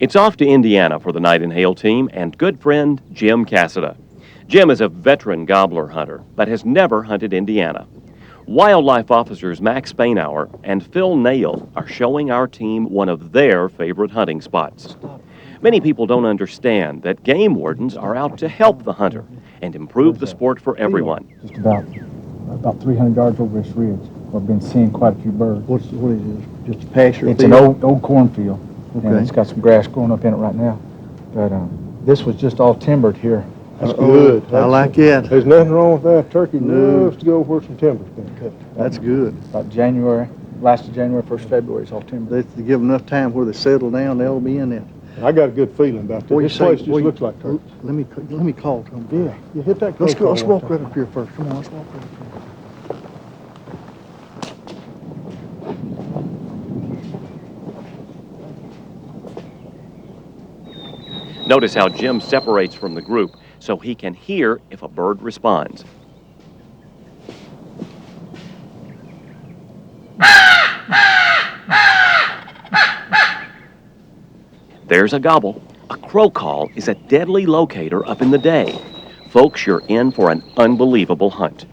It's off to Indiana for the Knight Hale team and good friend Jim Cassida. Jim is a veteran gobbler hunter but has never hunted Indiana. Wildlife officers Max Spainhour and Phil Nail are showing our team one of their favorite hunting spots. Many people don't understand that game wardens are out to help the hunter and improve the sport for everyone. Just about 300 yards over this ridge. I've been seeing quite a few birds. What is it? Just a pasture It's field? an old cornfield, and Okay. it's got some grass growing up in it right now. But this was just all timbered here. That's good. I like that. There's nothing wrong with that. Turkey No. loves to go where some timber's been cut. That's good. About January, last of January, 1st February, it's all timbered. They give enough time where they settle down, they'll be in there. I got a good feeling about What this. you This place say? just looks like turkey. Let me call to them. Yeah, you hit that. Let's go. call Let's one walk time. right up here first. Come on, let's walk right up here. Notice how Jim separates from the group so he can hear if a bird responds. There's a gobble. A crow call is a deadly locator up in the day. Folks, you're in for an unbelievable hunt.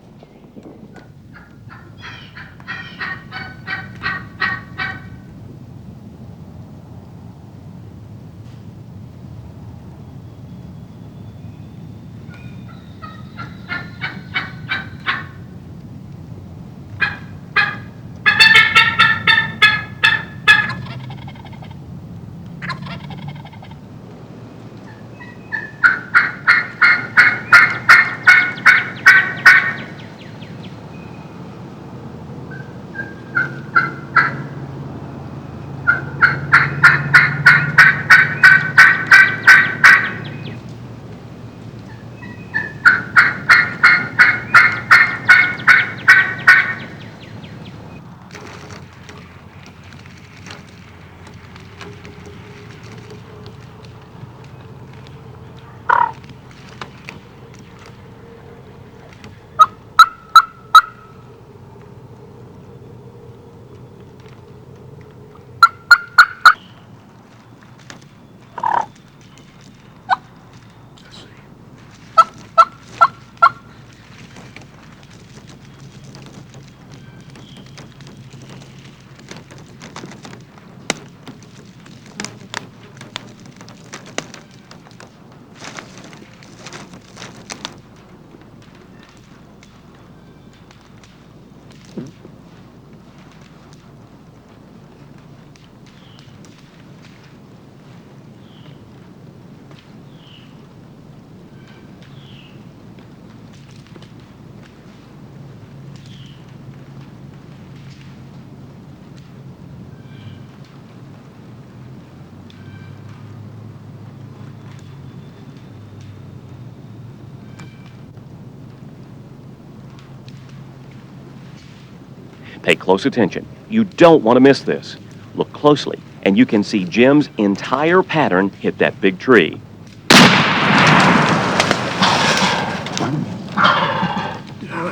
Pay close attention. You don't want to miss this. Look closely, and you can see Jim's entire pattern hit that big tree.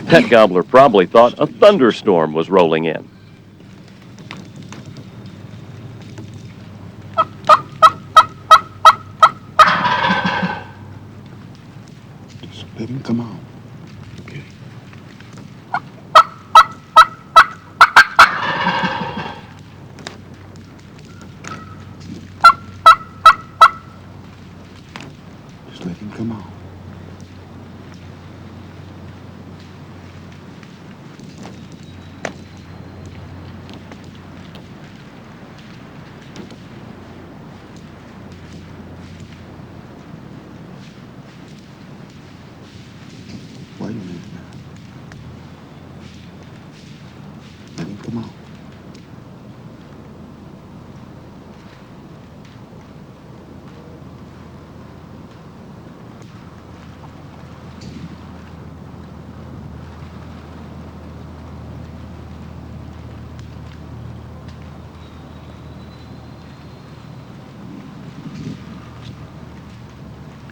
That gobbler probably thought a thunderstorm was rolling in. Just let him come on. Okay. Just let him come on. Wait a minute now. Let him come on.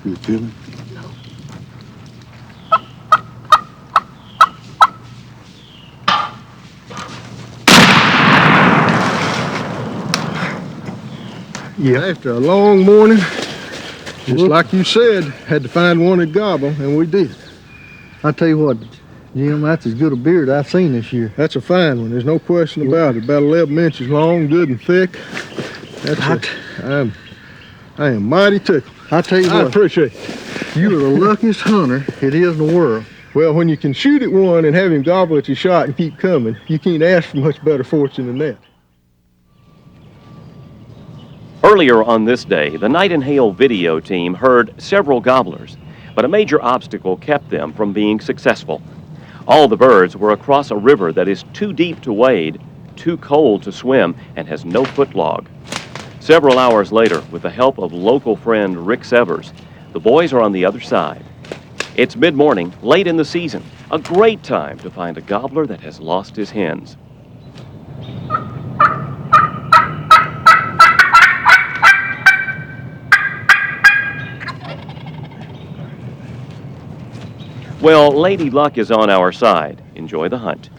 You feel it? Yeah, after a long morning, just like you said, had to find one at Gobble, and we did. I tell you what, Jim, that's as good a beard I've seen this year. That's a fine one. There's no question about it. About 11 inches long, good and thick. I am mighty tickled. I tell you I what, appreciate it. you are the luckiest hunter it is in the world. Well, when you can shoot at one and have him gobble at your shot and keep coming, you can't ask for much better fortune than that. Earlier on this day, the Knight Hale video team heard several gobblers, but a major obstacle kept them from being successful. All the birds were across a river that is too deep to wade, too cold to swim, and has no footlog. Several hours later, with the help of local friend Rick Severs, the boys are on the other side. It's mid-morning, late in the season, a great time to find a gobbler that has lost his hens. Well, Lady Luck is on our side. Enjoy the hunt.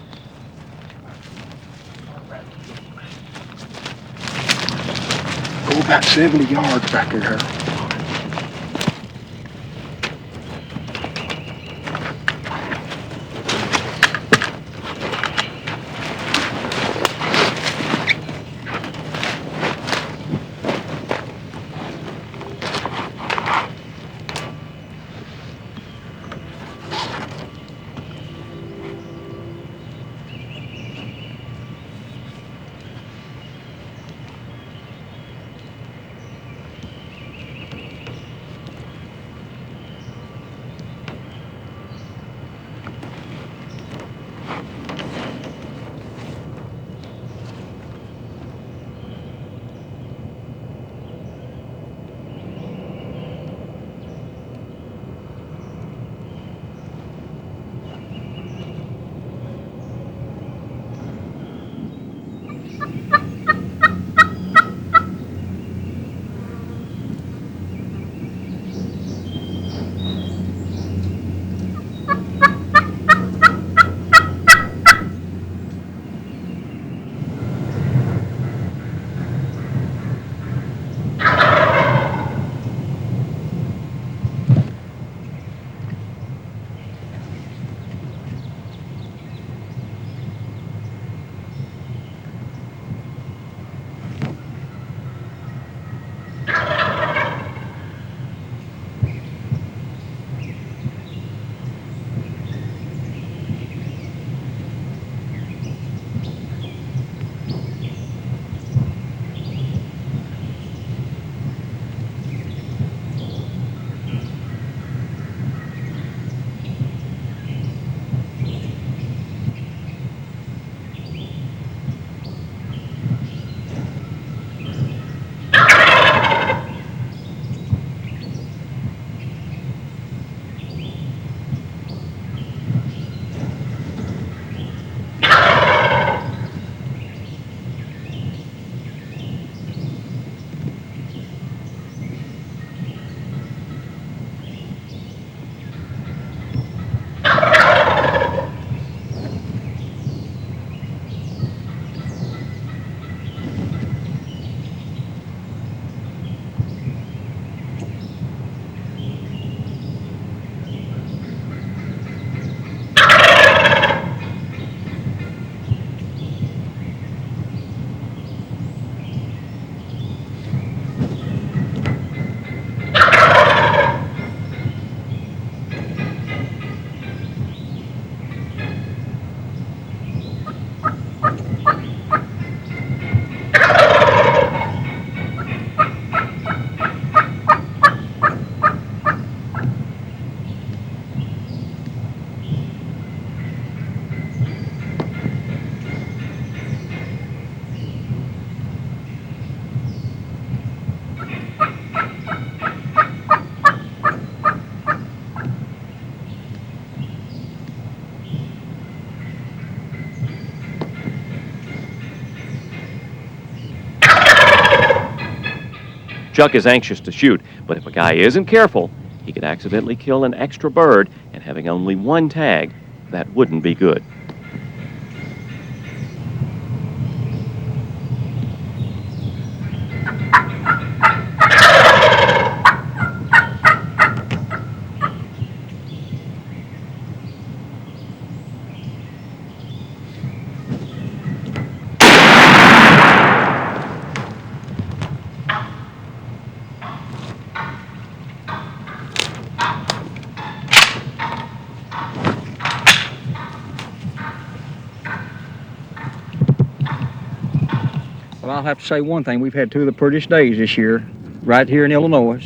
Go about 70 yards back in her. Chuck is anxious to shoot, but if a guy isn't careful, he could accidentally kill an extra bird, and having only one tag, that wouldn't be good. I'll have to say one thing. We've had two of the prettiest days this year, right here in Illinois.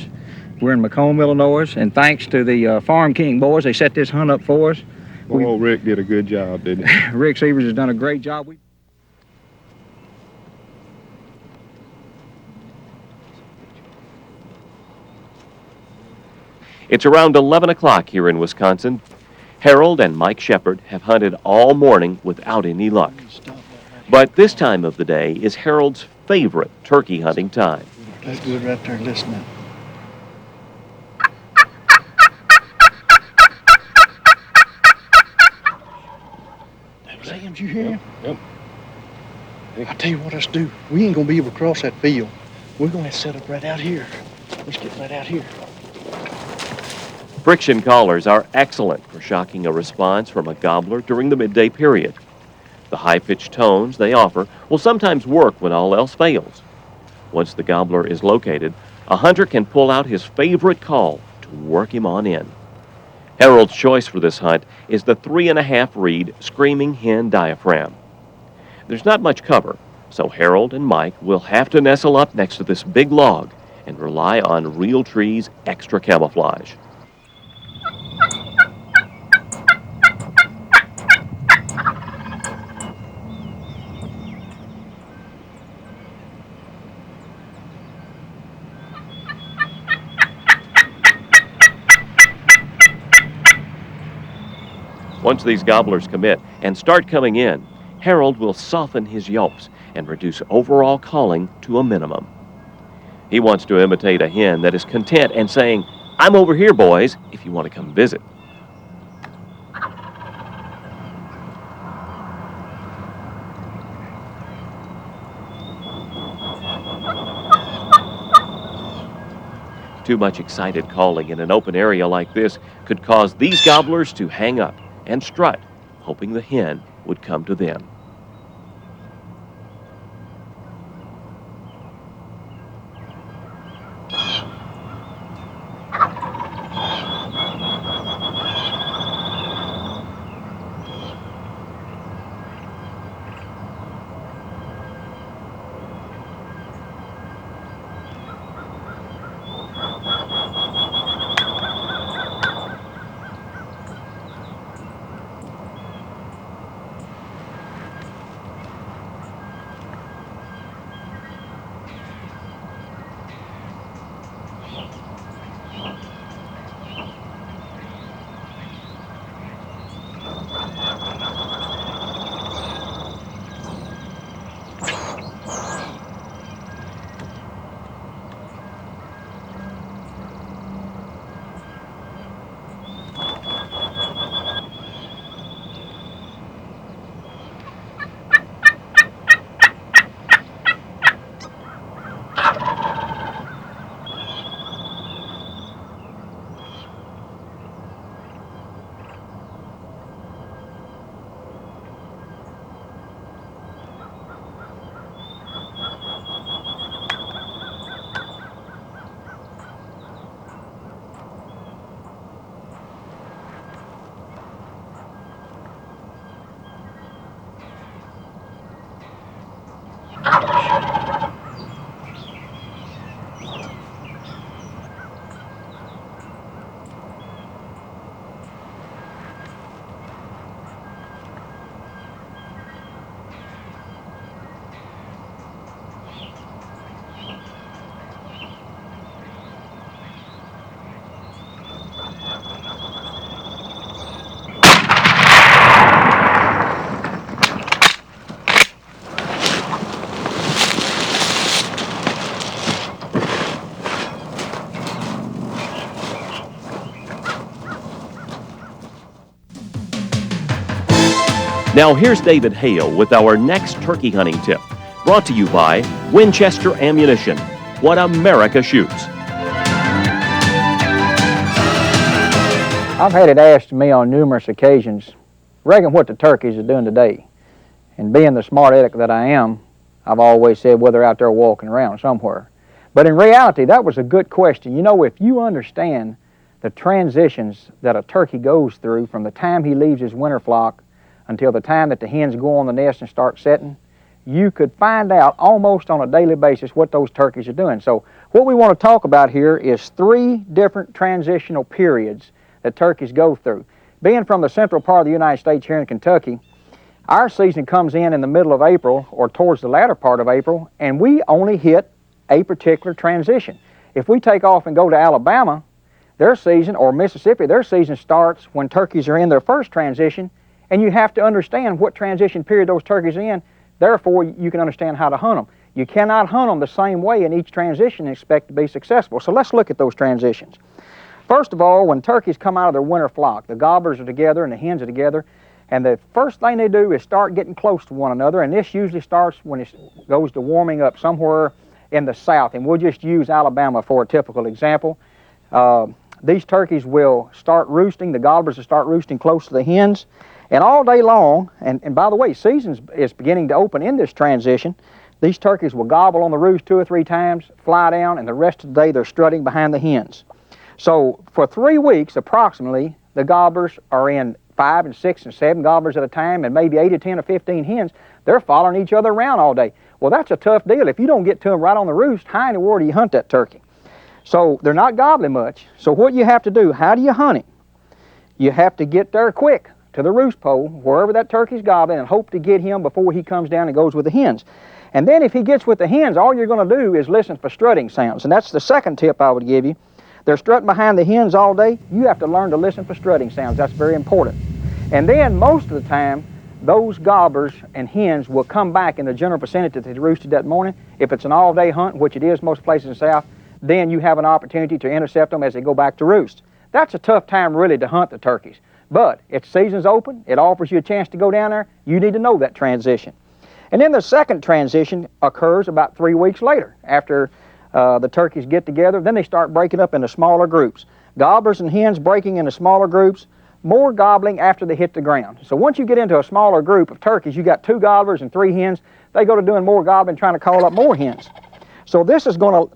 We're in Macomb, Illinois, and thanks to the Farm King boys, they set this hunt up for us. Well, Rick did a good job, didn't he? Rick Severs has done a great job. It's around 11 o'clock here in Wisconsin. Harold and Mike Shepard have hunted all morning without any luck. But this time of the day is Harold's favorite turkey hunting time. That's good right there, listening. Sam, you hear him? Yep. I tell you what, let's do. We ain't gonna be able to cross that field. We're gonna have to set up right out here. Let's get right out here. Friction collars are excellent for shocking a response from a gobbler during the midday period. The high-pitched tones they offer will sometimes work when all else fails. Once the gobbler is located, a hunter can pull out his favorite call to work him on in. Harold's choice for this hunt is the 3.5 reed Screaming Hen diaphragm. There's not much cover, so Harold and Mike will have to nestle up next to this big log and rely on Realtree's extra camouflage. Once these gobblers commit and start coming in, Harold will soften his yelps and reduce overall calling to a minimum. He wants to imitate a hen that is content and saying, "I'm over here, boys, if you want to come visit." Too much excited calling in an open area like this could cause these gobblers to hang up and strut, hoping the hen would come to them. Now here's David Hale with our next turkey hunting tip, brought to you by Winchester Ammunition. What America shoots. I've had it asked me on numerous occasions, reckon what the turkeys are doing today. And being the smart aleck that I am, I've always said, well, they're out there walking around somewhere. But in reality, that was a good question. You know, if you understand the transitions that a turkey goes through from the time he leaves his winter flock until the time that the hens go on the nest and start setting, you could find out almost on a daily basis what those turkeys are doing. So what we want to talk about here is 3 different transitional periods that turkeys go through. Being from the central part of the United States here in Kentucky, our season comes in the middle of April or towards the latter part of April, and we only hit a particular transition. If we take off and go to Alabama, their season, or Mississippi, their season starts when turkeys are in their first transition, and you have to understand what transition period those turkeys are in. Therefore, you can understand how to hunt them. You cannot hunt them the same way in each transition and expect to be successful. So let's look at those transitions. First of all, when turkeys come out of their winter flock, the gobblers are together and the hens are together, and the first thing they do is start getting close to one another, and this usually starts when it goes to warming up somewhere in the south, and we'll just use Alabama for a typical example. These turkeys will start roosting, the gobblers will start roosting close to the hens, and all day long, and by the way, season is beginning to open in this transition. These turkeys will gobble on the roost 2 or 3 times, fly down, and the rest of the day they're strutting behind the hens. So for 3 weeks approximately, the gobblers are in 5 and 6 and 7 gobblers at a time, and maybe 8 or 10 or 15 hens. They're following each other around all day. Well, that's a tough deal. If you don't get to them right on the roost, how in the world do you hunt that turkey? So they're not gobbling much. So what you have to do, how do you hunt it? You have to get there quick to the roost pole, wherever that turkey's gobbling, and hope to get him before he comes down and goes with the hens. And then if he gets with the hens, all you're going to do is listen for strutting sounds. And that's the second tip I would give you. They're strutting behind the hens all day. You have to learn to listen for strutting sounds. That's very important. And then most of the time, those gobblers and hens will come back in the general vicinity that they roosted that morning. If it's an all-day hunt, which it is most places in the south, then you have an opportunity to intercept them as they go back to roost. That's a tough time really to hunt the turkeys. But if season's open, it offers you a chance to go down there. You need to know that transition. And then the second transition occurs about 3 weeks later. After the turkeys get together, then they start breaking up into smaller groups. Gobblers and hens breaking into smaller groups, more gobbling after they hit the ground. So once you get into a smaller group of turkeys, you got 2 gobblers and 3 hens, they go to doing more gobbling, trying to call up more hens. So this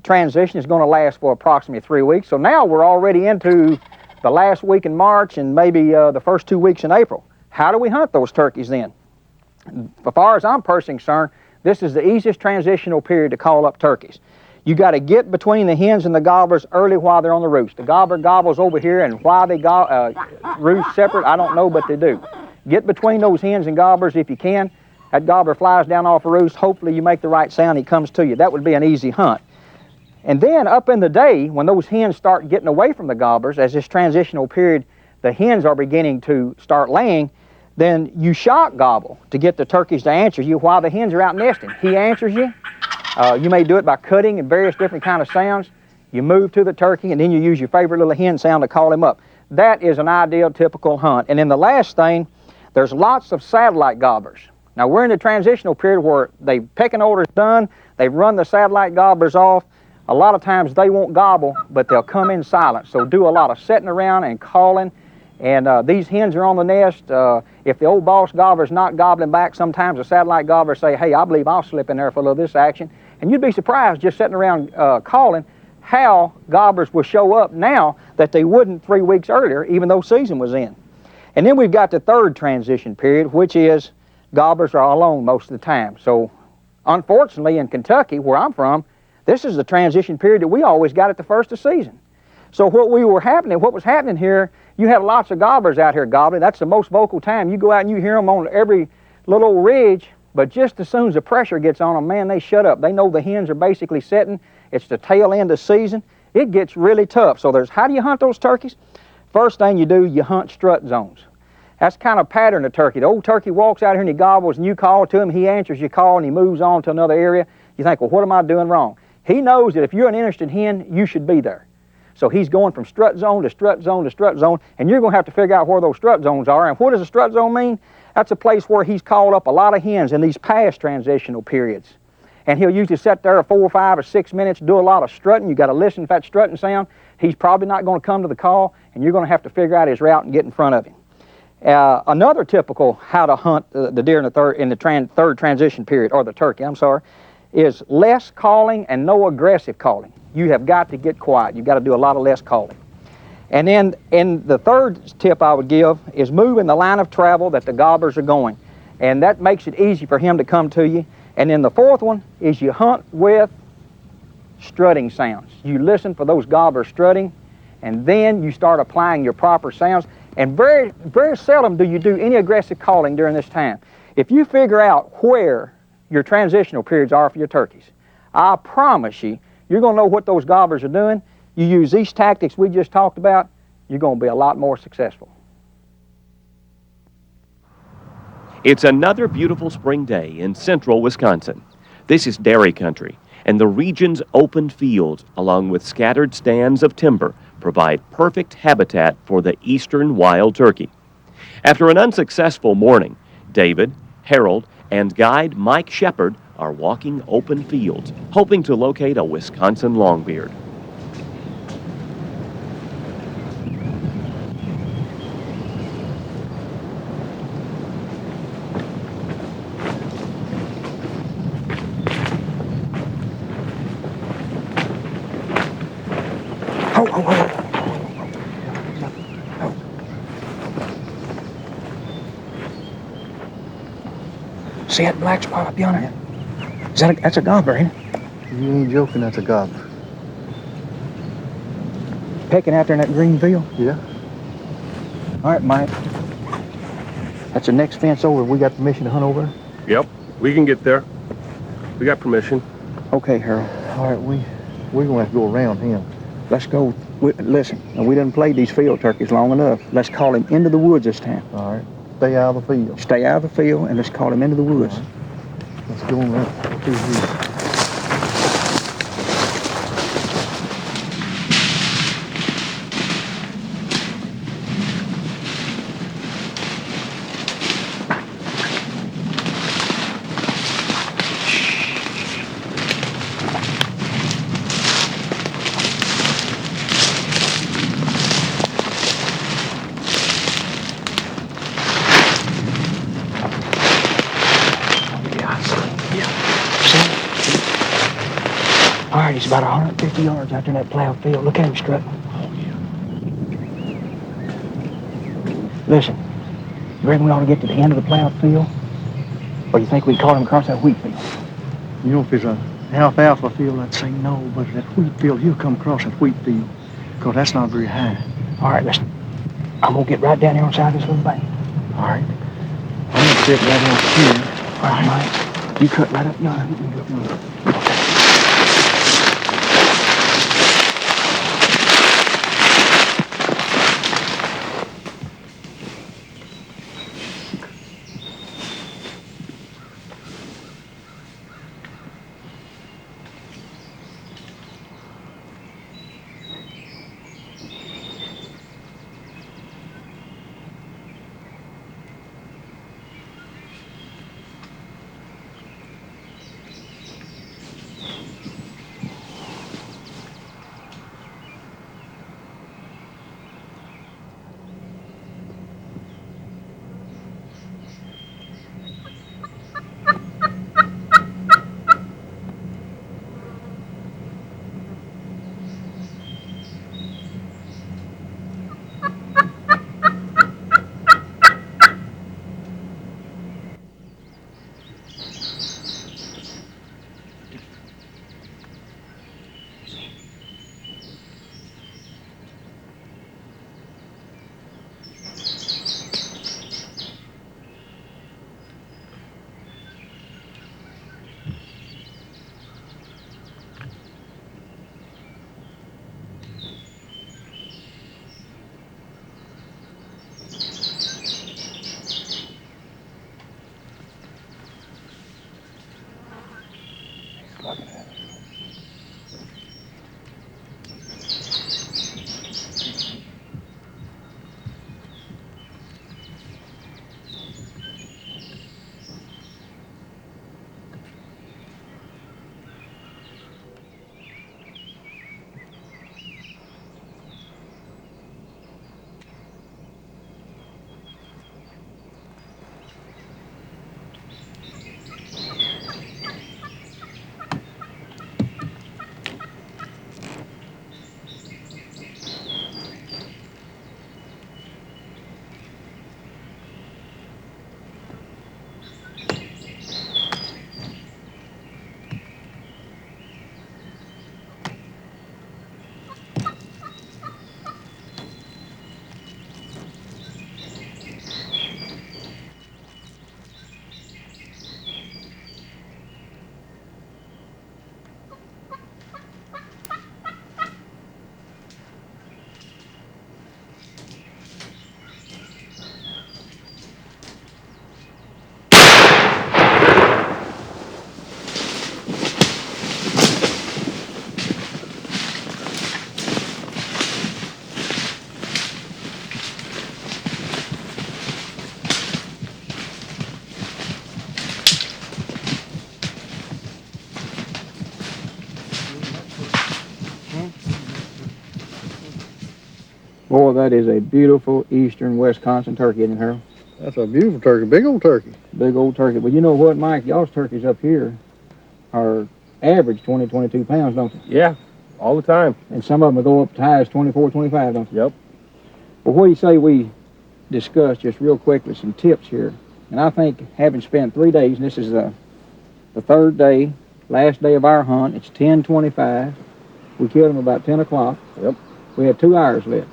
transition is going to last for approximately 3 weeks. So now we're already into the last week in March and maybe the first 2 weeks in April. How do we hunt those turkeys then? As far as I'm personally concerned, this is the easiest transitional period to call up turkeys. You got to get between the hens and the gobblers early while they're on the roost. The gobbler gobbles over here, and why they roost separate, I don't know, but they do. Get between those hens and gobblers if you can. That gobbler flies down off a roost. Hopefully you make the right sound, he comes to you. That would be an easy hunt. And then up in the day, when those hens start getting away from the gobblers, as this transitional period, the hens are beginning to start laying, then you shock gobble to get the turkeys to answer you while the hens are out nesting. He answers you. You may do it by cutting and various different kind of sounds. You move to the turkey, and then you use your favorite little hen sound to call him up. That is an ideal, typical hunt. And then the last thing, there's lots of satellite gobblers. Now, we're in the transitional period where the pecking order's done, they've run the satellite gobblers off. A lot of times they won't gobble, but they'll come in silent. So do a lot of sitting around and calling. And these hens are on the nest. If the old boss gobbler's not gobbling back, sometimes the satellite gobblers say, hey, I believe I'll slip in there for a little of this action. And you'd be surprised just sitting around calling how gobblers will show up now that they wouldn't 3 weeks earlier, even though season was in. And then we've got the third transition period, which is gobblers are alone most of the time. So unfortunately in Kentucky, where I'm from, this is the transition period that we always got at the first of season. So what was happening here, you had lots of gobblers out here gobbling. That's the most vocal time. You go out and you hear them on every little old ridge, but just as soon as the pressure gets on them, man, they shut up. They know the hens are basically setting. It's the tail end of season. It gets really tough. So how do you hunt those turkeys? First thing you do, you hunt strut zones. That's kind of pattern of turkey. The old turkey walks out here and he gobbles and you call to him, he answers your call and he moves on to another area. You think, well, what am I doing wrong? He knows that if you're an interested hen, you should be there. So he's going from strut zone to strut zone to strut zone, and you're going to have to figure out where those strut zones are. And what does a strut zone mean? That's a place where he's called up a lot of hens in these past transitional periods. And he'll usually sit there 4 or 5 or 6 minutes, do a lot of strutting. You got to listen for that strutting sound. He's probably not going to come to the call, and you're going to have to figure out his route and get in front of him. Another typical how to hunt the deer in the third transition period, or the turkey, I'm sorry, is less calling and no aggressive calling. You have got to get quiet. You've got to do a lot of less calling. And then the third tip I would give is move in the line of travel that the gobblers are going. And that makes it easy for him to come to you. And then the fourth one is you hunt with strutting sounds. You listen for those gobblers strutting, and then you start applying your proper sounds. And very, very seldom do you do any aggressive calling during this time. If you figure out where your transitional periods are for your turkeys, I promise you, you're going to know what those gobblers are doing. You use these tactics we just talked about, you're going to be a lot more successful. It's another beautiful spring day in central Wisconsin. This is dairy country, and the region's open fields, along with scattered stands of timber, provide perfect habitat for the eastern wild turkey. After an unsuccessful morning, David, Harold, and guide Mike Shepard are walking open fields, hoping to locate a Wisconsin longbeard. See that black spot up yonder? That's a gobbler, ain't it? You ain't joking, that's a gobbler. Pecking out there in that green field? Yeah. All right, Mike. That's the next fence over. We got permission to hunt over? Yep, we can get there. We got permission. Okay, Harold. All right, we're gonna have to go around him. Let's go. Listen, we done played these field turkeys long enough. Let's call him into the woods this time. All right. Stay out of the field. Stay out of the field, and let's call him into the woods. All right. Let's go around through here. All right, he's about 150 yards out there in that plowed field. Look at him strutting. Oh, yeah. Listen, you reckon we ought to get to the end of the plowed field? Or you think we caught him across that wheat field? You know, if it's a alfalfa field, I'd say no, but that wheat field, he'll come across that wheat field, because that's not very high. All right, listen. I'm going to get right down here on the side of this little bank. All right. I'm going to sit right out here. All right, Mike. You cut right up yonder. Boy, that is a beautiful eastern Wisconsin turkey, isn't it, Harold? That's a beautiful turkey, big old turkey. Big old turkey. But you know what, Mike? Y'all's turkeys up here are average 20, 22 pounds, don't they? Yeah, all the time. And some of them will go up as high as 24, 25, don't they? Yep. Well, what do you say we discuss just real quickly some tips here? And I think having spent 3 days, and this is the third day, last day of our hunt, it's 10:25. We killed them about 10 o'clock. Yep. We had 2 hours left.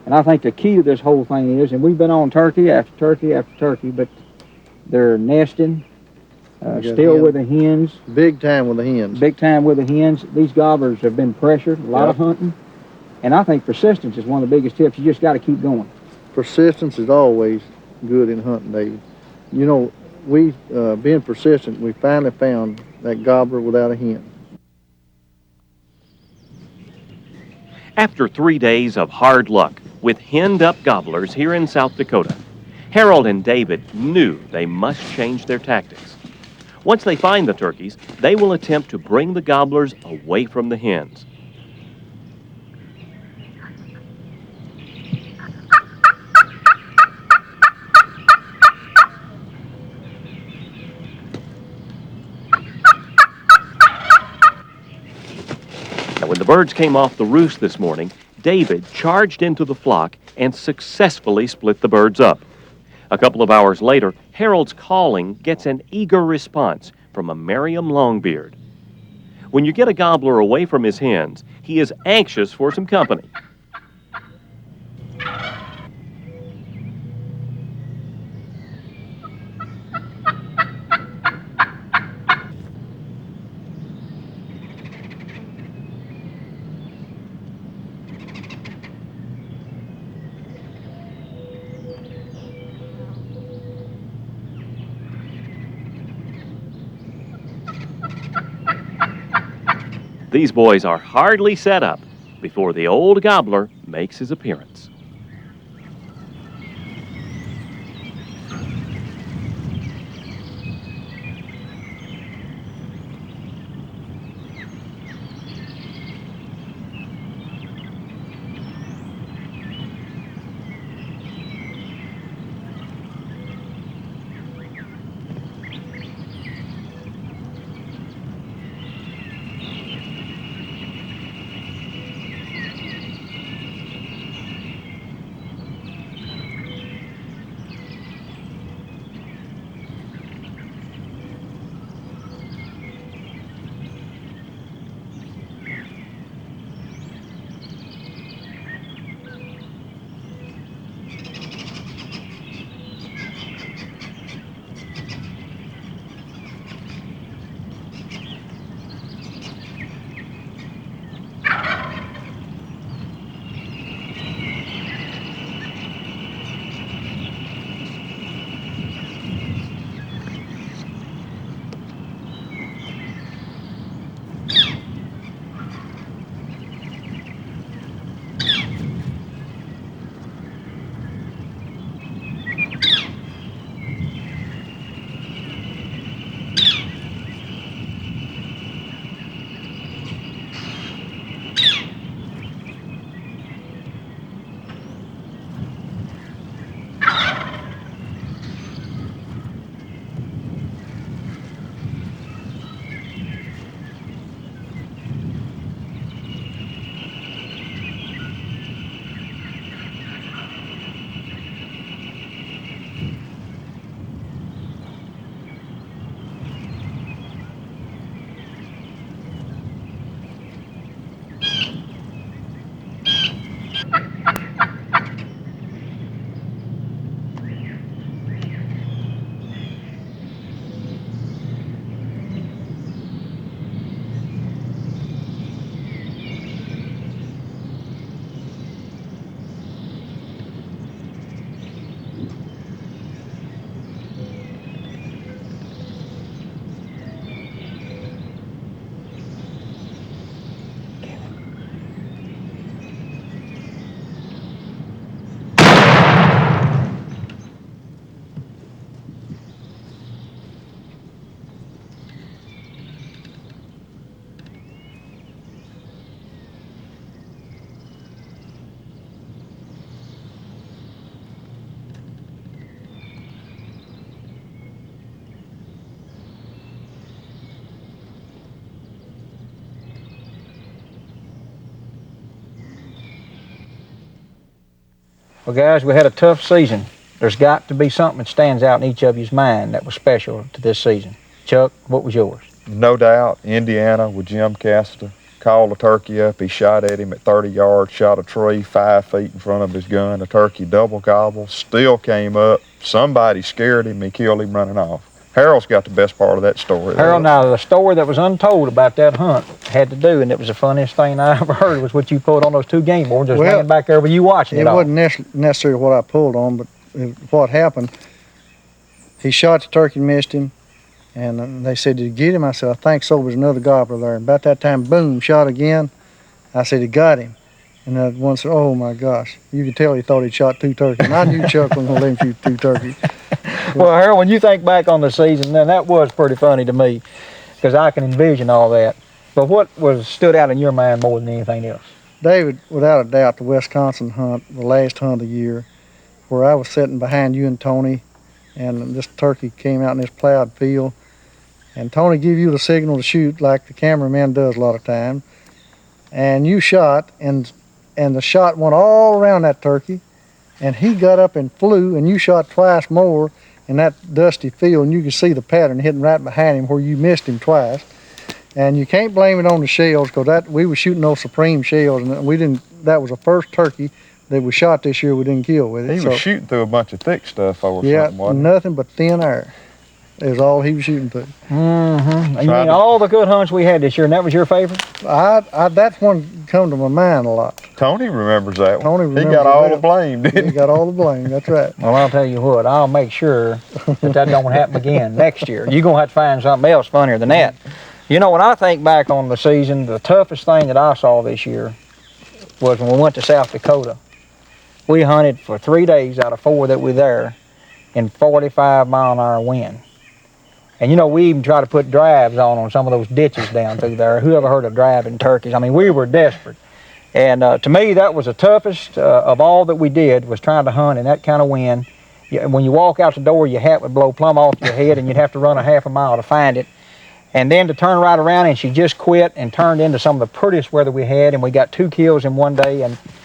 And I think the key to this whole thing is, and we've been on turkey after turkey after turkey, but they're nesting, still with the hens. Big time with the hens. Big time with the hens. These gobblers have been pressured, a lot of hunting. And I think persistence is one of the biggest tips. You just got to keep going. Persistence is always good in hunting, David. You know, we, being persistent, we finally found that gobbler without a hen. After 3 days of hard luck with henned-up gobblers here in South Dakota, Harold and David knew they must change their tactics. Once they find the turkeys, they will attempt to bring the gobblers away from the hens. Now, when the birds came off the roost this morning, David charged into the flock and successfully split the birds up. A couple of hours later, Harold's calling gets an eager response from a Merriam longbeard. When you get a gobbler away from his hens, he is anxious for some company. These boys are hardly set up before the old gobbler makes his appearance. Well, guys, we had a tough season. There's got to be something that stands out in each of you's mind that was special to this season. Chuck, what was yours? No doubt, Indiana with Jim Cassidy. Called a turkey up. He shot at him at 30 yards, shot a tree 5 feet in front of his gun. The turkey double gobble, still came up. Somebody scared him. He killed him running off. Harold's got the best part of that story. Harold, now the story that was untold about that hunt had to do, and it was the funniest thing I ever heard, was what you pulled on those 2 game boards, just laying back there with you watching it all. It wasn't necessarily what I pulled on, but what happened, he shot the turkey, missed him, and they said, "Did you get him?" I said, "I think so. There's another gobbler there." And about that time, boom, shot again. I said, "He got him." And that one said, "Oh my gosh." You could tell he thought he'd shot 2 turkeys. And I knew Chuck wasn't going to let him shoot 2 turkeys. Well, Harold, when you think back on the season, then that was pretty funny to me, because I can envision all that. But what stood out in your mind more than anything else? David, without a doubt, the Wisconsin hunt, the last hunt of the year, where I was sitting behind you and Tony, and this turkey came out in this plowed field, and Tony gave you the signal to shoot like the cameraman does a lot of times, and you shot, and the shot went all around that turkey, and he got up and flew, and you shot twice more in that dusty field, and you could see the pattern hitting right behind him where you missed him twice. And you can't blame it on the shells, because we were shooting those Supreme shells, and we didn't. That was the first turkey that we shot this year we didn't kill with it. He was shooting through a bunch of thick stuff over something, wasn't he? Nothing but thin air is all he was shooting through. Mm-hmm. And you mean all the good hunts we had this year, and that was your favorite? That's one come to my mind a lot. Tony remembers that one. Tony remembers he got all that. the blame, didn't he? He got all the blame, that's right. Well, I'll tell you what, I'll make sure that don't happen again next year. You're going to have to find something else funnier than that. You know, when I think back on the season, the toughest thing that I saw this year was when we went to South Dakota. We hunted for 3 days out of 4 that we were there in 45-mile-an-hour wind. And you know, we even tried to put drives on some of those ditches down through there. Who ever heard of driving turkeys? I mean, we were desperate. And to me, that was the toughest of all that we did, was trying to hunt in that kind of wind. When you walk out the door, your hat would blow plumb off your head, and you'd have to run a half a mile to find it. And then to turn right around, and she just quit and turned into some of the prettiest weather we had, and we got 2 kills in one day.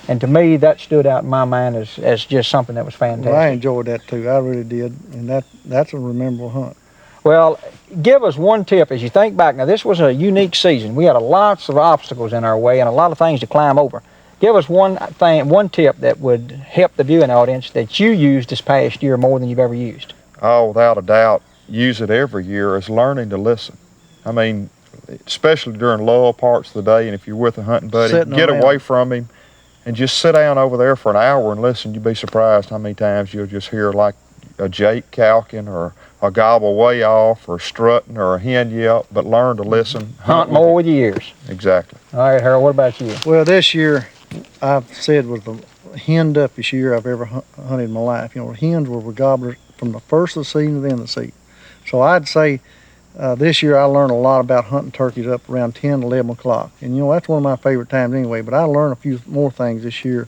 And to me, that stood out in my mind as just something that was fantastic. Well, I enjoyed that too, I really did. And that's a memorable hunt. Well, give us one tip as you think back. Now, this was a unique season. We had lots of obstacles in our way and a lot of things to climb over. Give us one tip that would help the viewing audience that you used this past year more than you've ever used. Oh, without a doubt, use it every year, is learning to listen. I mean, especially during lull parts of the day, and if you're with a hunting buddy, get away from him and just sit down over there for an hour and listen. You'd be surprised how many times you'll just hear like a jake calking or a gobble way off or strutting or a hen yelp, but learn to listen. Hunt more with your ears. Exactly. All right, Harold, what about you? Well, this year, I've said was the hen-uppiest year I've ever hunted in my life. You know, hens were gobblers from the first of the season to the end of the season. So I'd say this year I learned a lot about hunting turkeys up around 10, 11 o'clock. And you know, that's one of my favorite times anyway, but I learned a few more things this year.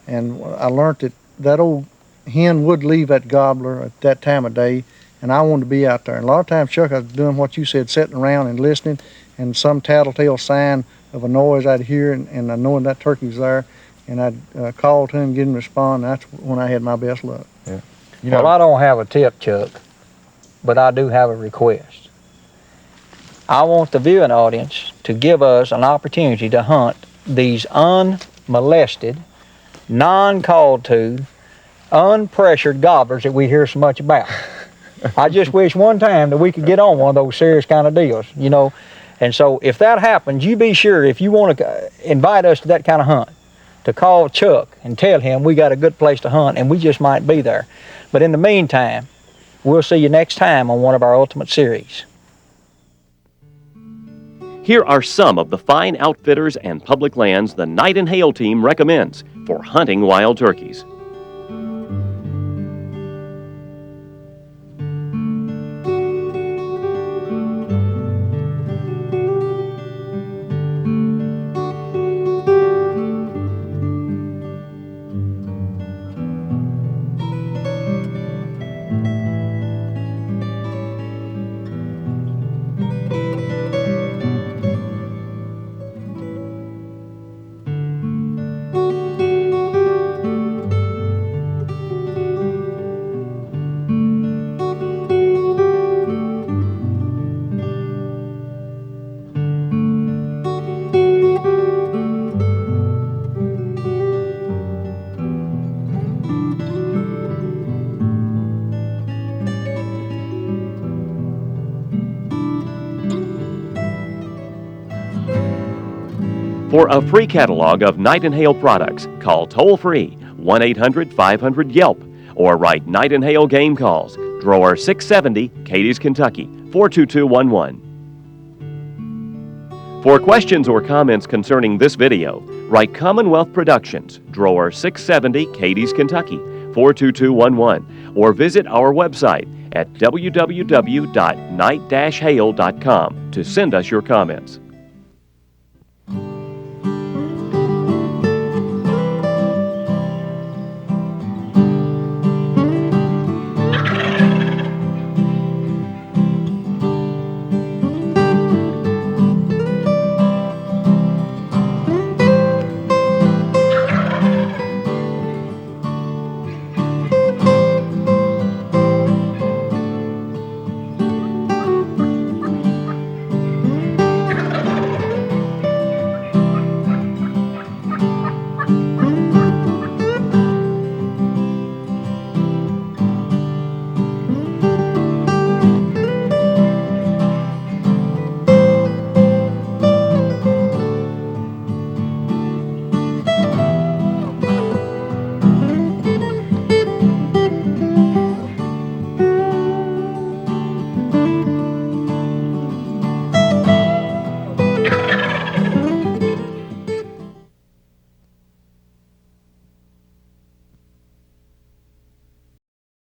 And I learned that old hen would leave that gobbler at that time of day, and I wanted to be out there. And a lot of times, Chuck, I was doing what you said, sitting around and listening, and some tattletale sign of a noise I'd hear, and knowing that turkey was there, and I'd call to him, get him to respond, and that's when I had my best luck. Yeah. Well, I don't have a tip, Chuck, but I do have a request. I want the viewing audience to give us an opportunity to hunt these unmolested, non-called to, unpressured gobblers that we hear so much about. I just wish one time that we could get on one of those serious kind of deals, you know. And so if that happens, you be sure, if you want to invite us to that kind of hunt, to call Chuck and tell him we got a good place to hunt and we just might be there. But in the meantime, we'll see you next time on one of our Ultimate Series. Here are some of the fine outfitters and public lands the Knight Hale team recommends for hunting wild turkeys. For a free catalog of Knight Hale products, call toll-free 1-800-500-YELP or write Knight Hale Game Calls, drawer 670, Cadiz, Kentucky, 42211. For questions or comments concerning this video, write Commonwealth Productions, drawer 670, Cadiz, Kentucky, 42211, or visit our website at www.knight-hale.com to send us your comments.